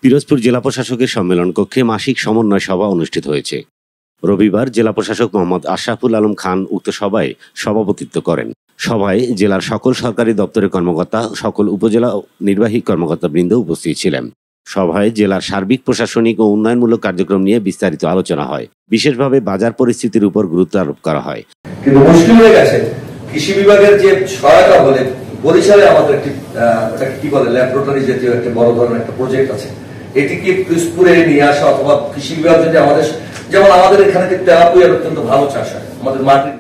পিরোজপুর জেলা প্রশাসকের সম্মেলন কক্ষে মাসিক সমন্বয় সভা অনুষ্ঠিত হয়েছে। রবিবার জেলা প্রশাসক মোহাম্মদ আশরাফুল আলম খান উক্ত সভায় সভাপতিত্ব করেন। সভায় জেলার সকল সরকারি দপ্তরের কর্মকর্তা, সকল উপজেলা নির্বাহী কর্মকর্তাবৃন্দ উপস্থিত ছিলেন। সভায় জেলার সার্বিক প্রশাসনিক ও উন্নয়নমূলক কার্যক্রম নিয়ে বিস্তারিত আলোচনা হয়। বিশেষভাবে বাজার পরিস্থিতির উপর গুরুত্ব আরোপ করা হয়। কিন্তু মুশকিল হয়ে গেছে কৃষি বিভাগের যে সহায়তা বলে বরিশালে আমাদের একটি কি বলে ল্যাবরেটরি জাতীয় একটা বড় ধরনের একটা প্রজেক্ট আছে, এটিকে পিরোজপুরে নিয়ে আসা অথবা কৃষি বিভাগ যদি আমাদের যেমন আমাদের এখানে তেলাপিয়ার অত্যন্ত ভালো চাষ হয়, আমাদের মাটির।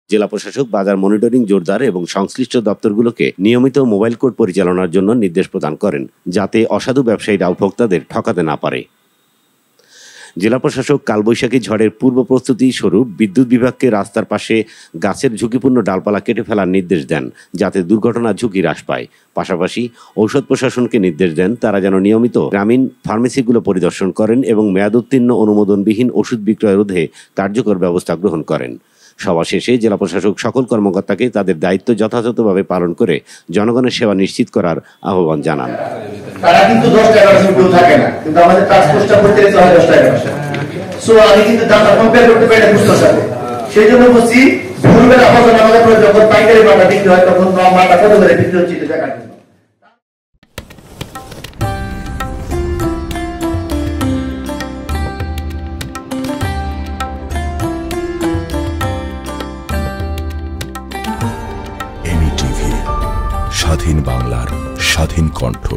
জেলা প্রশাসক বাজার মনিটরিং জোরদার এবং সংশ্লিষ্ট দপ্তরগুলোকে নিয়মিত মোবাইল কোর্ট পরিচালনার জন্য নির্দেশ প্রদান করেন, যাতে অসাধু ব্যবসায়ীরা উপভোক্তাদের ঠকাতে না পারে। জেলা প্রশাসক কালবৈশাখী ঝড়ের পূর্ব প্রস্তুতি স্বরূপ বিদ্যুৎ বিভাগকে রাস্তার পাশে গাছের ঝুঁকিপূর্ণ ডালপালা কেটে ফেলার নির্দেশ দেন, যাতে দুর্ঘটনার ঝুঁকি হ্রাস পায়। পাশাপাশি ঔষধ প্রশাসনকে নির্দেশ দেন তারা যেন নিয়মিত গ্রামীণ ফার্মেসিগুলো পরিদর্শন করেন এবং মেয়াদোত্তীর্ণ অনুমোদনবিহীন ওষুধ বিক্রয় রোধে কার্যকর ব্যবস্থা গ্রহণ করেন। সভা শেষে জেলা প্রশাসক সকল কর্মকর্তাকে তাদের দায়িত্ব যথাযথভাবে পালন করে জনগণের সেবা নিশ্চিত করার আহ্বান জানান। তারা কিন্তু 10-11 থাকে না, কিন্তু আমাদের টাস্ক ফোর্সটা পরিচালিত হয় 10-11। সো আমি কিন্তু দামটা কম্পেয়ার করতে পারি না বুঝতে সাথে, সেই জন্য বলছি ভুলবেলা আবার আমাদের যখন পাইকারি মালটা বিক্রি হয় তখন মালটা কত করে বিক্রি হচ্ছে এটা দেখার জন্য। এমই টিভি, স্বাধীন বাংলার স্বাধীন কণ্ঠ।